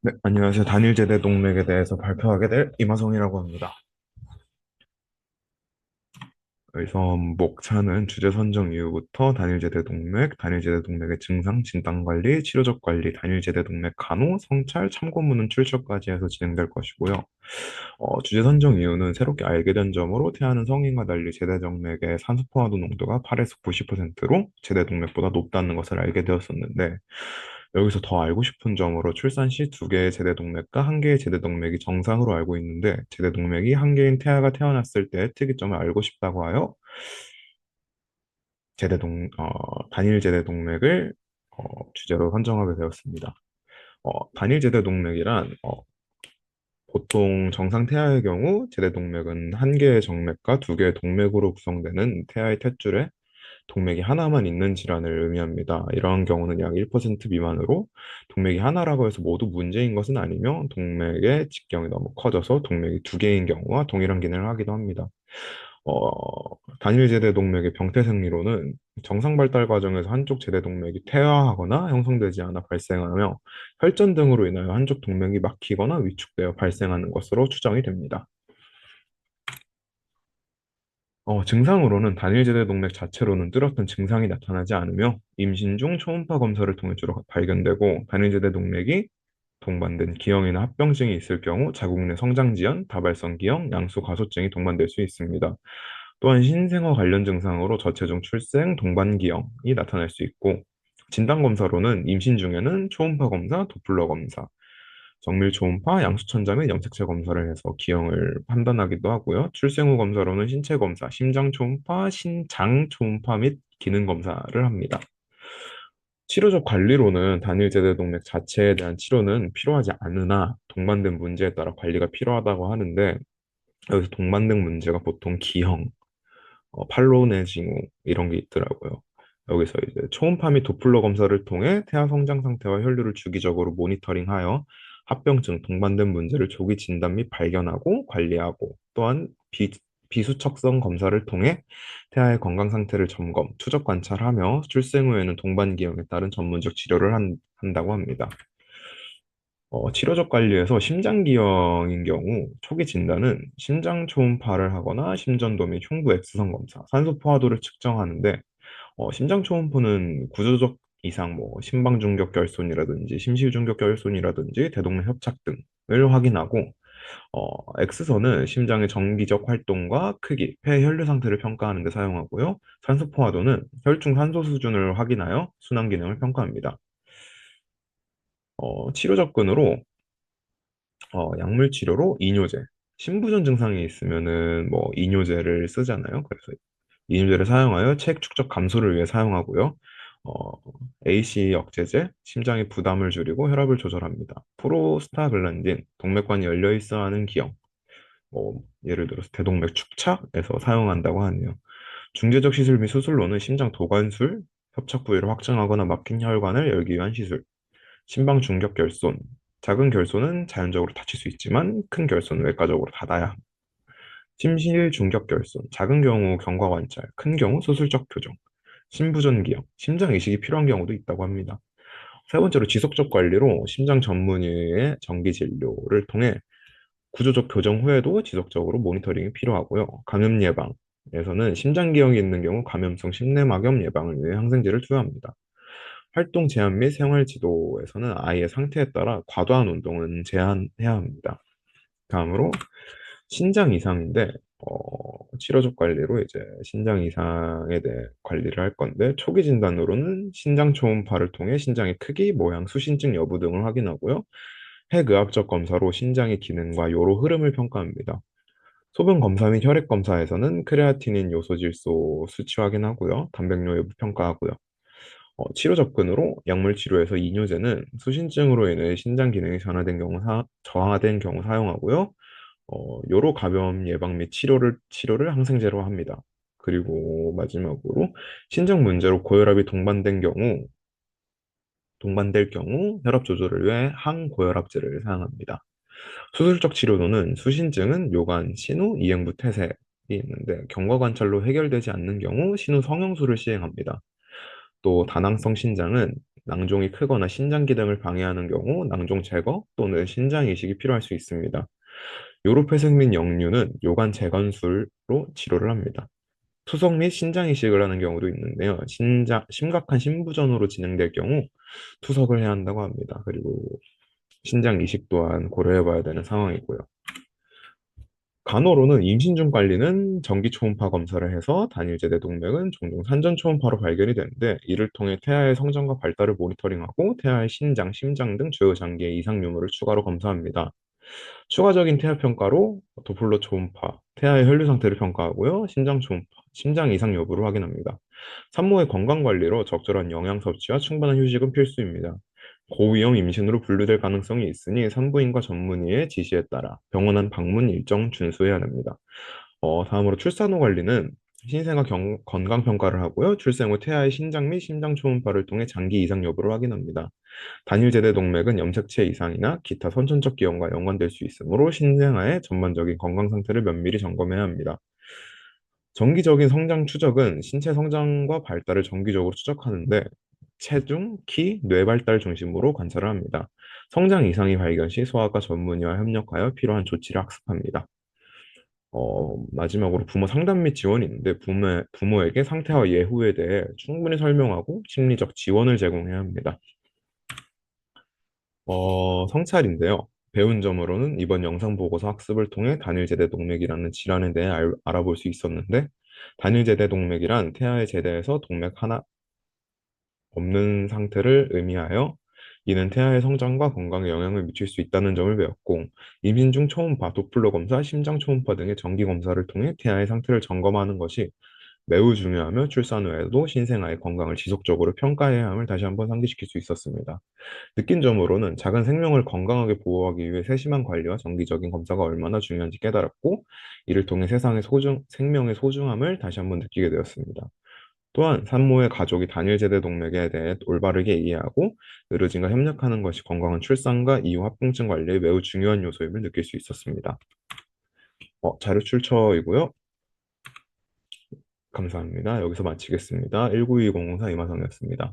네, 안녕하세요. 단일제대 동맥에 대해서 발표하게 될 이마성이라고 합니다. 그래서 목차는 주제 선정 이후부터 단일제대 동맥, 단일제대 동맥의 증상, 진단 관리, 치료적 관리, 단일제대 동맥 간호, 성찰, 참고문헌 출처까지 해서 진행될 것이고요. 주제 선정 이유는 새롭게 알게 된 점으로 태아는 성인과 달리 제대 동맥의 산소 포화도 농도가 8에서 90%로 제대 동맥보다 높다는 것을 알게 되었었는데, 여기서 더 알고 싶은 점으로 출산 시 두 개의 제대 동맥과 한 개의 제대 동맥이 정상으로 알고 있는데, 제대 동맥이 한 개인 태아가 태어났을 때의 특이점을 알고 싶다고 하여 단일 제대 동맥을 주제로 선정하게 되었습니다. 단일 제대 동맥이란 보통 정상 태아의 경우 제대 동맥은 한 개의 정맥과 두 개의 동맥으로 구성되는 태아의 탯줄에 동맥이 하나만 있는 질환을 의미합니다. 이러한 경우는 약 1% 미만으로 동맥이 하나라고 해서 모두 문제인 것은 아니며 동맥의 직경이 너무 커져서 동맥이 두 개인 경우와 동일한 기능을 하기도 합니다. 단일 제대 동맥의 병태 생리로는 정상 발달 과정에서 한쪽 제대 동맥이 퇴화하거나 형성되지 않아 발생하며 혈전 등으로 인하여 한쪽 동맥이 막히거나 위축되어 발생하는 것으로 추정이 됩니다. 증상으로는 단일 제대 동맥 자체로는 뚜렷한 증상이 나타나지 않으며 임신 중 초음파 검사를 통해 주로 발견되고, 단일 제대 동맥이 동반된 기형이나 합병증이 있을 경우 자궁 내 성장 지연, 다발성 기형, 양수 가소증이 동반될 수 있습니다. 또한 신생아 관련 증상으로 저체중 출생, 동반 기형이 나타날 수 있고, 진단 검사로는 임신 중에는 초음파 검사, 도플러 검사, 정밀 초음파, 양수천자 및 염색체 검사를 해서 기형을 판단하기도 하고요. 출생 후 검사로는 신체 검사, 심장 초음파, 신장 초음파 및 기능 검사를 합니다. 치료적 관리로는 단일 제대동맥 자체에 대한 치료는 필요하지 않으나 동반된 문제에 따라 관리가 필요하다고 하는데, 여기서 동반된 문제가 보통 기형, 팔로내 징후 이런 게 있더라고요. 여기서 이제 초음파 및 도플러 검사를 통해 태아 성장 상태와 혈류를 주기적으로 모니터링하여 합병증, 동반된 문제를 조기 진단 및 발견하고 관리하고, 또한 비수척성 검사를 통해 태아의 건강 상태를 점검, 추적 관찰하며 출생 후에는 동반 기형에 따른 전문적 치료를 한다고 합니다. 치료적 관리에서 심장기형인 경우 초기 진단은 심장 초음파를 하거나 심전도 및 흉부 X선 검사, 산소 포화도를 측정하는데, 심장 초음파는 구조적 이상, 심방중격 결손이라든지 심실중격 결손이라든지 대동맥 협착 등을 확인하고, X선은 심장의 정기적 활동과 크기, 폐 혈류 상태를 평가하는 데 사용하고요. 산소 포화도는 혈중 산소 수준을 확인하여 순환 기능을 평가합니다. 치료 접근으로 약물 치료로 이뇨제, 신부전 증상이 있으면은 이뇨제를 쓰잖아요. 그래서 이뇨제를 사용하여 체액 축적 감소를 위해 사용하고요. 어, AC 억제제, 심장의 부담을 줄이고 혈압을 조절합니다. 프로스타글란딘, 동맥관이 열려 있어 하는 기형, 예를 들어서 대동맥 축착에서 사용한다고 하네요. 중재적 시술 및 수술로는 심장 도관술, 협착 부위를 확장하거나 막힌 혈관을 열기 위한 시술, 심방 중격 결손, 작은 결손은 자연적으로 다칠 수 있지만 큰 결손은 외과적으로 닫아야 합니다. 심실 중격 결손, 작은 경우 경과 관찰, 큰 경우 수술적 교정, 심부전기형, 심장 이식이 필요한 경우도 있다고 합니다. 세 번째로 지속적 관리로 심장 전문의의 정기 진료를 통해 구조적 교정 후에도 지속적으로 모니터링이 필요하고요. 감염 예방에서는 심장기형이 있는 경우 감염성 심내막염 예방을 위해 항생제를 투여합니다. 활동 제한 및 생활 지도에서는 아이의 상태에 따라 과도한 운동은 제한해야 합니다. 다음으로 신장 이상인데, 치료적 관리로 이제 신장 이상에 대해 관리를 할 건데, 초기 진단으로는 신장 초음파를 통해 신장의 크기, 모양, 수신증 여부 등을 확인하고요. 핵의학적 검사로 신장의 기능과 요로 흐름을 평가합니다. 소변 검사 및 혈액 검사에서는 크레아티닌 요소 질소 수치 확인하고요. 단백뇨 여부 평가하고요. 치료 접근으로 약물 치료에서 이뇨제는 수신증으로 인해 신장 기능이 저하된 경우 사용하고요. 요로 감염 예방 및 치료를 항생제로 합니다. 그리고 마지막으로 신장 문제로 고혈압이 동반될 경우 혈압 조절을 위해 항고혈압제를 사용합니다. 수술적 치료로는 수신증은 요관, 신우, 이행부 태색이 있는데, 경과 관찰로 해결되지 않는 경우 신우 성형술을 시행합니다. 또 다낭성 신장은 낭종이 크거나 신장 기능을 방해하는 경우 낭종 제거 또는 신장 이식이 필요할 수 있습니다. 요로패색 및 역류는 요관 재건술로 치료를 합니다. 투석 및 신장 이식을 하는 경우도 있는데요. 심각한 신부전으로 진행될 경우 투석을 해야 한다고 합니다. 그리고 신장 이식 또한 고려해 봐야 되는 상황이고요. 간호로는 임신 중 관리는 전기 초음파 검사를 해서 단일제대 동맥은 종종 산전 초음파로 발견이 되는데 이를 통해 태아의 성장과 발달을 모니터링하고 태아의 신장, 심장 등 주요 장기의 이상 유무를 추가로 검사합니다. 추가적인 태아 평가로 도플러 초음파, 태아의 혈류 상태를 평가하고요. 심장 초음파, 심장 이상 여부를 확인합니다. 산모의 건강 관리로 적절한 영양 섭취와 충분한 휴식은 필수입니다. 고위험 임신으로 분류될 가능성이 있으니 산부인과 전문의의 지시에 따라 병원 안 방문 일정 준수해야 됩니다. 다음으로 출산 후 관리는 신생아 건강 평가를 하고요. 출생 후 태아의 신장 및 심장 초음파를 통해 장기 이상 여부를 확인합니다. 단일 제대 동맥은 염색체 이상이나 기타 선천적 기형과 연관될 수 있으므로 신생아의 전반적인 건강 상태를 면밀히 점검해야 합니다. 정기적인 성장 추적은 신체 성장과 발달을 정기적으로 추적하는데 체중, 키, 뇌 발달 중심으로 관찰을 합니다. 성장 이상이 발견 시 소아과 전문의와 협력하여 필요한 조치를 학습합니다. 마지막으로 부모 상담 및 지원이 있는데 부모에게 상태와 예후에 대해 충분히 설명하고 심리적 지원을 제공해야 합니다. 성찰인데요. 배운 점으로는 이번 영상 보고서 학습을 통해 단일제대 동맥이라는 질환에 대해 알아볼 수 있었는데, 단일제대 동맥이란 태아의 제대에서 동맥 하나 없는 상태를 의미하여 이는 태아의 성장과 건강에 영향을 미칠 수 있다는 점을 배웠고, 임신 중 초음파, 도플러 검사, 심장 초음파 등의 정기 검사를 통해 태아의 상태를 점검하는 것이 매우 중요하며 출산 후에도 신생아의 건강을 지속적으로 평가해야 함을 다시 한번 상기시킬 수 있었습니다. 느낀 점으로는 작은 생명을 건강하게 보호하기 위해 세심한 관리와 정기적인 검사가 얼마나 중요한지 깨달았고, 이를 통해 생명의 소중함을 다시 한번 느끼게 되었습니다. 또한 산모의 가족이 단일 제대 동맥에 대해 올바르게 이해하고 의료진과 협력하는 것이 건강한 출산과 이후 합병증 관리에 매우 중요한 요소임을 느낄 수 있었습니다. 자료 출처이고요. 감사합니다. 여기서 마치겠습니다. 1920054 이마성이었습니다.